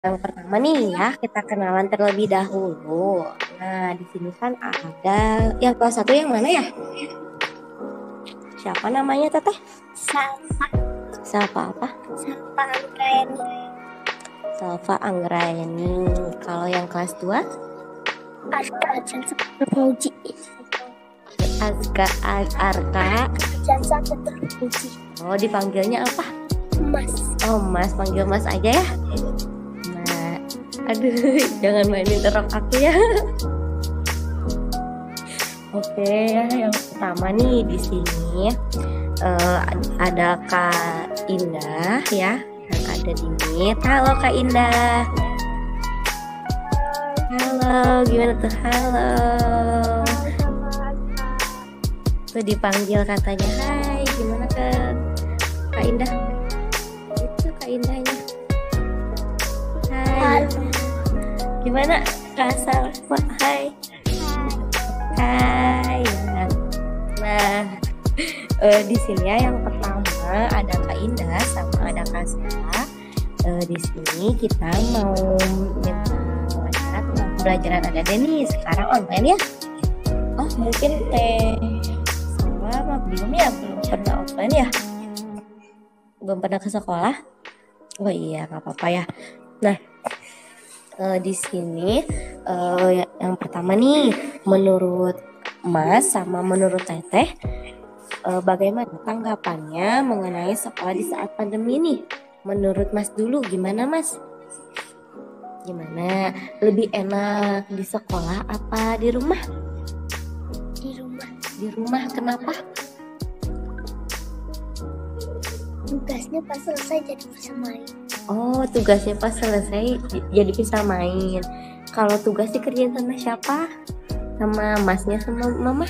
Yang pertama nih ya, kita kenalan terlebih dahulu. Nah, di sini kan ada yang kelas 1 yang mana ya? Siapa namanya, Teteh? Salva. Siapa apa? Salva Anggraeni. Salva Anggraeni. Kalau yang kelas 2? Arka Jansa Puji. Arka Jansa Puji. Oh, dipanggilnya apa? Mas. Oh, Mas, panggil Mas aja ya. Nah, aduh, jangan mainin terok aku ya. Oke, yang pertama nih di sini ada Kak Indah ya, yang ada di Meet. Halo Kak Indah. Halo, gimana tuh? Halo. Tuh dipanggil katanya, hai, gimana Kak Indah? Itu Kak Indahnya. Hai. Gimana Kak Salva? Hai. Hai. Nah, di sini ya yang pertama ada Kak Indah sama ada Kak Sela. Di sini kita mau minta pelajaran tentang pembelajaran ada nih sekarang online ya. Oh mungkin Sela belum pernah offline ya, belum pernah ke sekolah. Oh iya nggak apa-apa ya. Nah di sini yang pertama nih menurut Mas sama menurut Teteh, bagaimana tanggapannya mengenai sekolah di saat pandemi ini? Menurut Mas dulu gimana Mas? Gimana? Lebih enak di sekolah apa di rumah? Di rumah. Di rumah, kenapa? Tugasnya pas selesai jadi bisa main. Oh, tugasnya pas selesai jadi bisa main. Kalau tugas dikerjain sama siapa? Sama Masnya sama Mama?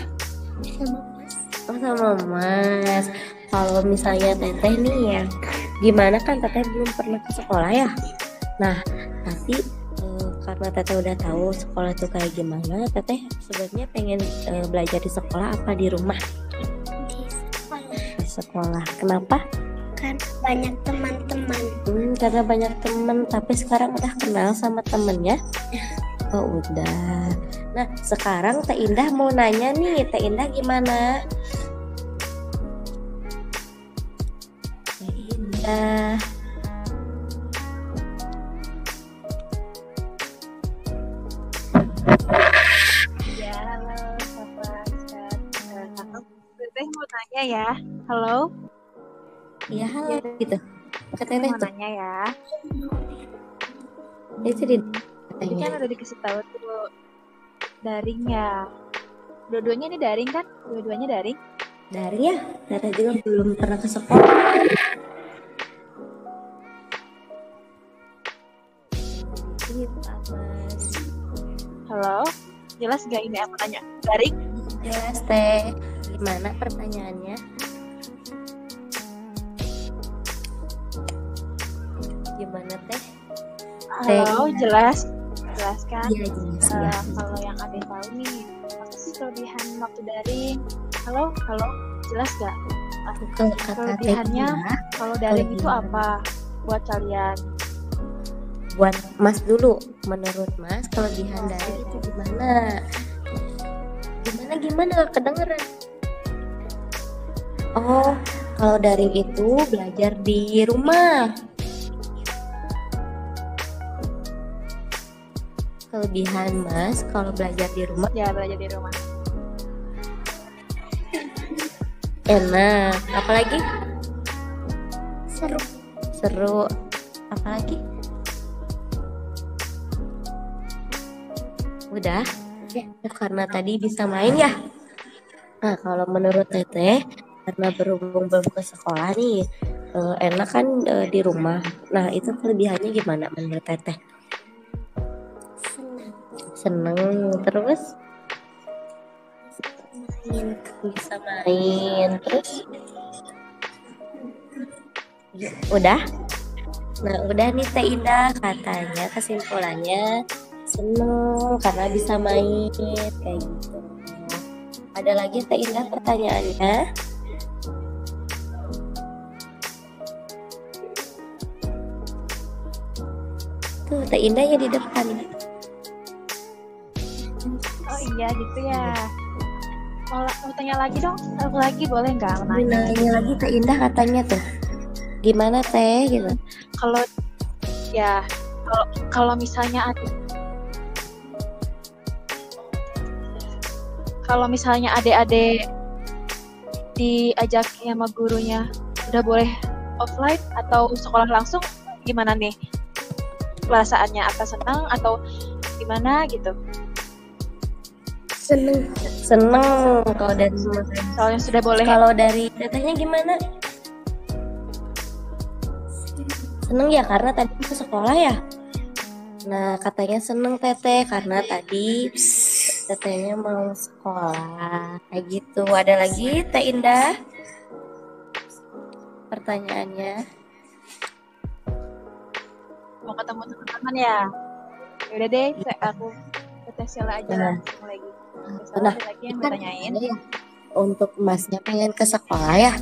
Sama Mas. Oh, sama Mas. Kalau misalnya Teteh nih ya, gimana kan Teteh belum pernah ke sekolah ya? Nah, tapi karena Teteh udah tahu sekolah itu kayak gimana, Teteh sebenarnya pengen belajar di sekolah apa di rumah? Di sekolah. Di sekolah. Kenapa? Karena banyak teman-teman. Karena banyak teman, tapi sekarang udah kenal sama temennya? Oh udah. Nah sekarang Teh Indah mau nanya nih, Teh Indah gimana? Teh Indah. Ya, halo, Bapak Kakak. Teteh mau nanya ya. Halo. Iya halo gitu. Teteh Mau tuh. nanya ya. Itu di Tadi kan udah dikasih tahu tuh daring ya. Dua-duanya ini daring kan? Dua-duanya daring. Dari ya, Teteh juga belum pernah ke sekolah. Ini Pak Mas. Halo. Jelas gak ini aku tanya? Daring? Jelas Teh. Gimana pertanyaannya? Gimana Teh? Halo, jelas. Jelas kan? Iya jelas ya. Kalau yang ada tahu nih, apa sih kelebihan waktu daring? Halo, jelas gak? Kelebihannya kalau daring itu apa buat kalian? Buat Mas dulu, menurut Mas kelebihan daring itu gimana? Gimana kedengeran? Oh, kalau daring itu belajar di rumah. Kelebihan Mas kalau belajar di rumah Ya, belajar di rumah. enak, apalagi Seru. apalagi udah Ya. karena tadi bisa main ya. Nah kalau menurut Teteh karena berhubung belum ke sekolah nih, enak kan di rumah. Nah itu kelebihannya gimana menurut Teteh? Seneng terus bisa main terus udah. Nah udah nih Teh Indah, katanya kesimpulannya seneng karena bisa main kayak gitu. Ada lagi Teh Indah pertanyaannya? tuh Teh Indahnya di depan. Oh iya gitu ya. Mau tanya lagi dong, satu lagi boleh nggak menanya? Nanya lagi Teh Indah katanya tuh. Gimana Teh gitu. Kalau ya kalau misalnya adik-adik diajak sama gurunya udah boleh offline atau sekolah langsung, gimana nih perasaannya? Apa senang atau gimana gitu? Seneng kalau dari Soalnya sudah boleh. Kalau dari Tetehnya gimana? Seneng ya karena tadi ke sekolah ya. Nah katanya seneng Teteh karena tadi Tetehnya mau sekolah kayak gitu. Ada lagi Teh Indah pertanyaannya? Mau ketemu teman-teman ya? Yaudah deh, aku Teteh Sheila aja langsung lagi. Nah, ada lagi yang ditanyain. Untuk Masnya pengen ke sekolah ya.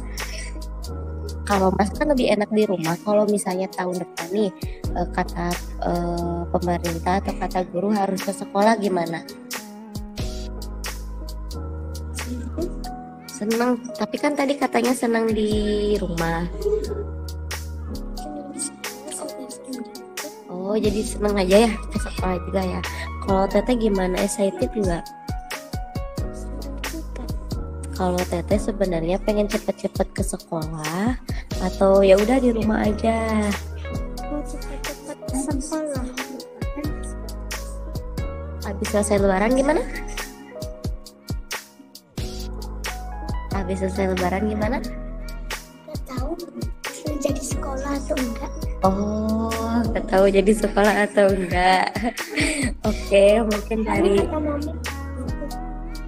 Kalau Mas kan lebih enak di rumah. Kalau misalnya tahun depan nih kata pemerintah atau kata guru harus ke sekolah gimana? Seneng, tapi kan tadi katanya seneng di rumah. Oh, jadi seneng aja ya ke sekolah juga ya. Kalau Teteh gimana? Excited juga? Kalau Teteh sebenarnya pengen cepet-cepet ke sekolah atau ya udah di rumah aja? Mau cepet-cepet ke sekolah. Habis selesai lebaran gimana? Habis selesai lebaran gimana? Gak tahu jadi sekolah atau enggak. Oh, gak tahu jadi sekolah atau enggak. Oke, mungkin dari Kata mami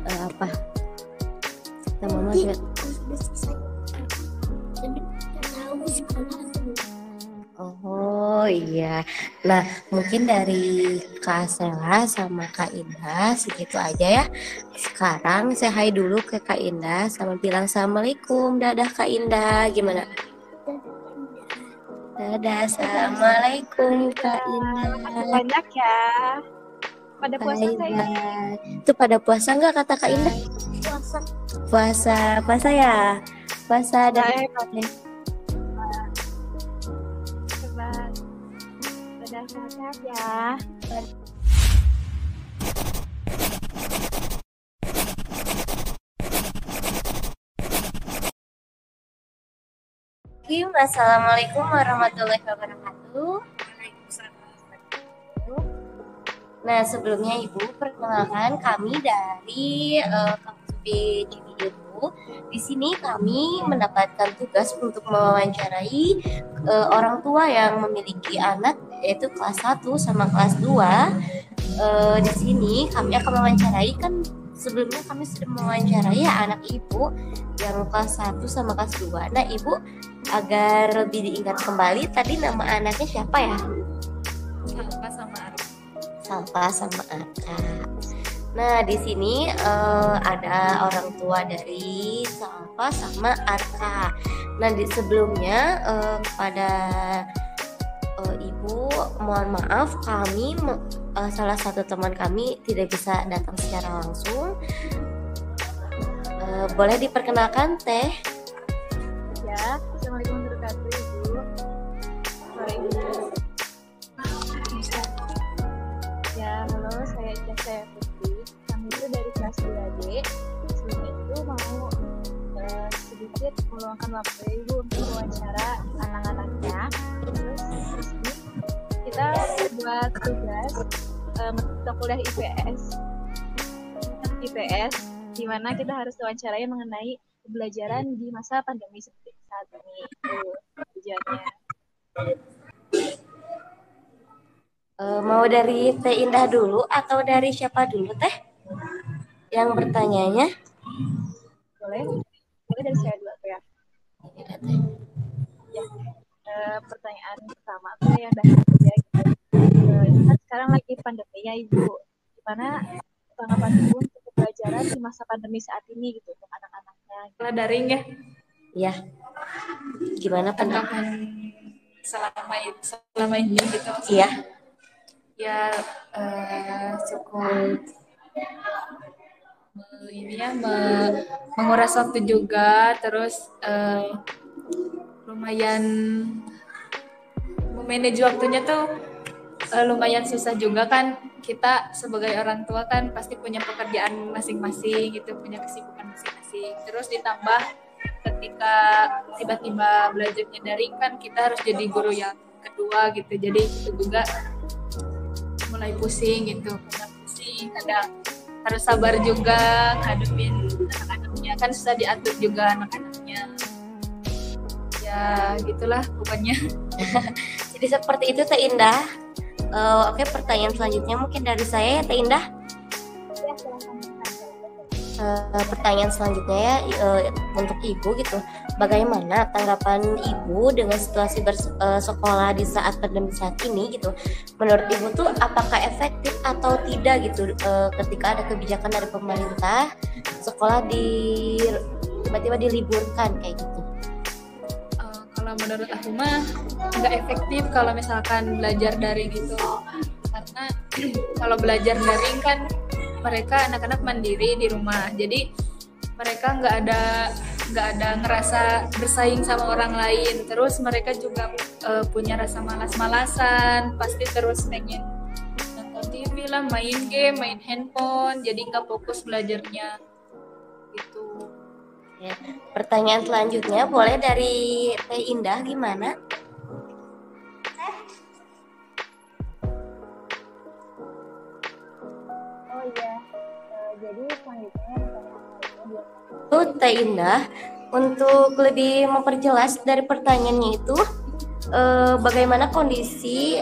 apa? Kata mama juga. sudah selesai. Jadi gak tahu sekolah atau enggak. Oh iya. Nah, mungkin dari Kak Sela sama Kak Indah segitu aja ya. Sekarang saya hai dulu ke Kak Indah sama bilang assalamualaikum. Dadah Kak Indah. Gimana? Dadah, assalamualaikum Kak Indah. Makasih banyak ya. Pada puasa Hai, nggak ini? Itu pada puasa nggak kata Kak Indah? Puasa. Puasa ya. Puasa dari Hebat. Dadah, sehat-sehat ya. Assalamualaikum warahmatullahi wabarakatuh. Nah, sebelumnya Ibu, perkenalkan kami dari Kampus Ilmu. Di sini kami mendapatkan tugas untuk mewawancarai orang tua yang memiliki anak yaitu kelas 1 sama kelas 2. Di sini kami akan mewawancarai, kan sebelumnya kami sudah mewawancarai anak Ibu yang kelas 1 sama kelas 2. Nah, Ibu, agar lebih diingat kembali tadi nama anaknya siapa ya? Salva sama Arka. Nah, di sini ada orang tua dari Salva sama Arka. Nah, di sebelumnya kepada Ibu, mohon maaf kami salah satu teman kami tidak bisa datang secara langsung. Boleh diperkenalkan Teh? Ya, assalamualaikum warahmatullahi wabarakatuh, Ibu. Sore Ibu. Ya, halo, saya Putri. Kami itu dari kelas 2D. Sebelumnya itu mau sedikit meluangkan waktu Ibu untuk wawancara anak-anaknya. Terus di sini kita buat tugas mata kuliah IPS, di mana kita harus wawancarai mengenai pembelajaran di masa pandemi seperti saat ini. Itu tujuannya. Mau dari Teh Indah dulu atau dari siapa dulu Teh? Yang bertanyanya? Boleh dari saya dulu ya. Ya, pertanyaan pertama tuh yang dasar aja gitu. Kan sekarang lagi pandemi ya Ibu. Gimana tanggapan Ibu untuk pembelajaran di masa pandemi saat ini gitu untuk anak-anaknya? Sekolah daring ya. Iya. Gimana pendapat? Tanggapan selama ini gitu. Iya. ya cukup menguras waktu juga, terus lumayan memanage waktunya tuh lumayan susah juga kan. Kita sebagai orang tua kan pasti punya pekerjaan masing-masing gitu, punya kesibukan masing-masing. Terus ditambah ketika tiba-tiba belajarnya daring kan kita harus jadi guru yang kedua gitu. Jadi itu juga mulai pusing gitu. Kadang harus sabar juga ngadepin anak-anaknya, kan susah diatur juga anak-anaknya. Ya gitulah pokoknya. Jadi seperti itu Teh Indah. Oke, pertanyaan selanjutnya mungkin dari saya ya Teh Indah. Ya, silakan. Pertanyaan selanjutnya ya untuk Ibu gitu. Bagaimana tanggapan Ibu dengan situasi sekolah di saat pandemi saat ini gitu? Menurut Ibu tuh apakah efektif atau tidak gitu ketika ada kebijakan dari pemerintah sekolah tiba-tiba diliburkan kayak gitu? Kalau menurut aku mah nggak efektif kalau misalkan belajar daring gitu, karena kalau belajar daring kan mereka anak-anak mandiri di rumah, jadi mereka nggak ada ngerasa bersaing sama orang lain. Terus mereka juga punya rasa malas-malasan, pasti terus pengen nonton TV lah, main game, main handphone, jadi nggak fokus belajarnya gitu. Ya. Pertanyaan selanjutnya boleh dari Teh Indah gimana? Oh iya, jadi selanjutnya Tuh Teh Indah, untuk lebih memperjelas dari pertanyaannya itu bagaimana kondisi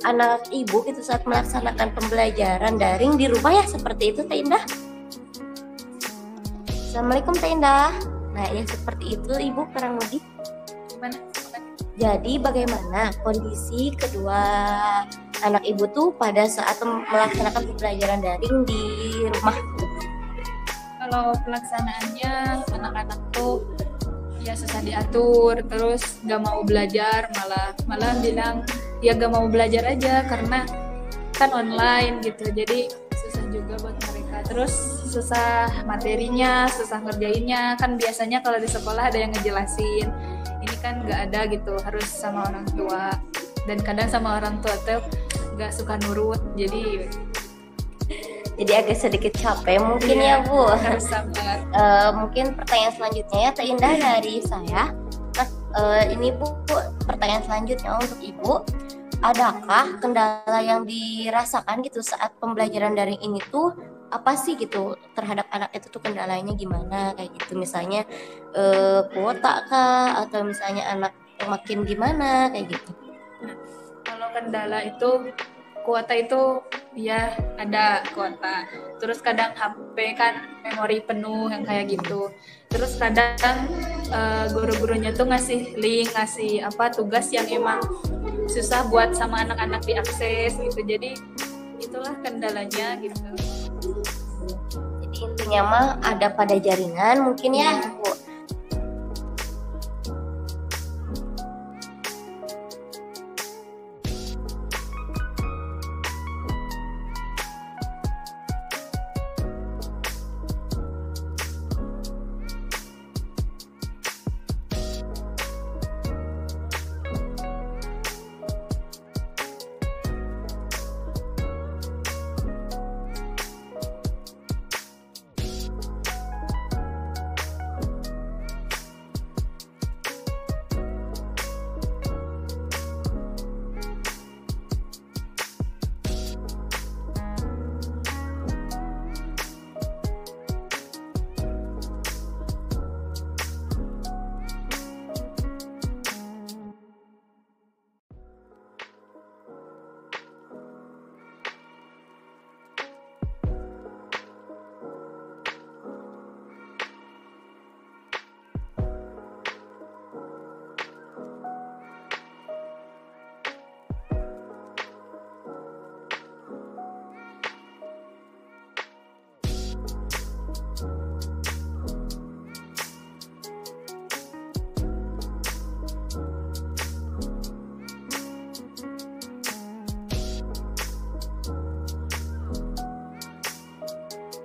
anak ibu gitu saat melaksanakan pembelajaran daring di rumah ya, seperti itu Teh Indah. Assalamualaikum Teh Indah. Nah ya seperti itu Ibu kurang lebih. Gimana? Jadi bagaimana kondisi kedua anak Ibu tuh pada saat melaksanakan pembelajaran daring di rumah? Kalau pelaksanaannya anak-anak tuh ya susah diatur, terus gak mau belajar, malah bilang ya gak mau belajar aja karena kan online gitu, jadi susah juga buat mereka. Terus susah materinya, susah ngerjainnya, kan biasanya kalau di sekolah ada yang ngejelasin, ini kan gak ada gitu, harus sama orang tua, dan kadang sama orang tua tuh gak suka nurut, jadi agak sedikit capek mungkin ya Bu. harus sabar. Mungkin pertanyaan selanjutnya ya Teh Indah dari saya. Nah ini Bu, pertanyaan selanjutnya untuk Ibu, adakah kendala yang dirasakan gitu saat pembelajaran daring ini tuh apa sih gitu terhadap anak itu tuh, kendalanya gimana kayak gitu, misalnya kuota kah atau misalnya anak makin gimana kayak gitu? Kalau kendala itu kuota itu ya ada kuota, terus kadang HP kan memori penuh yang kayak gitu, terus kadang guru-gurunya tuh ngasih link, ngasih tugas yang emang susah buat sama anak-anak diakses gitu, jadi itulah kendalanya gitu. Jadi intinya mah ada pada jaringan mungkin ya Bu.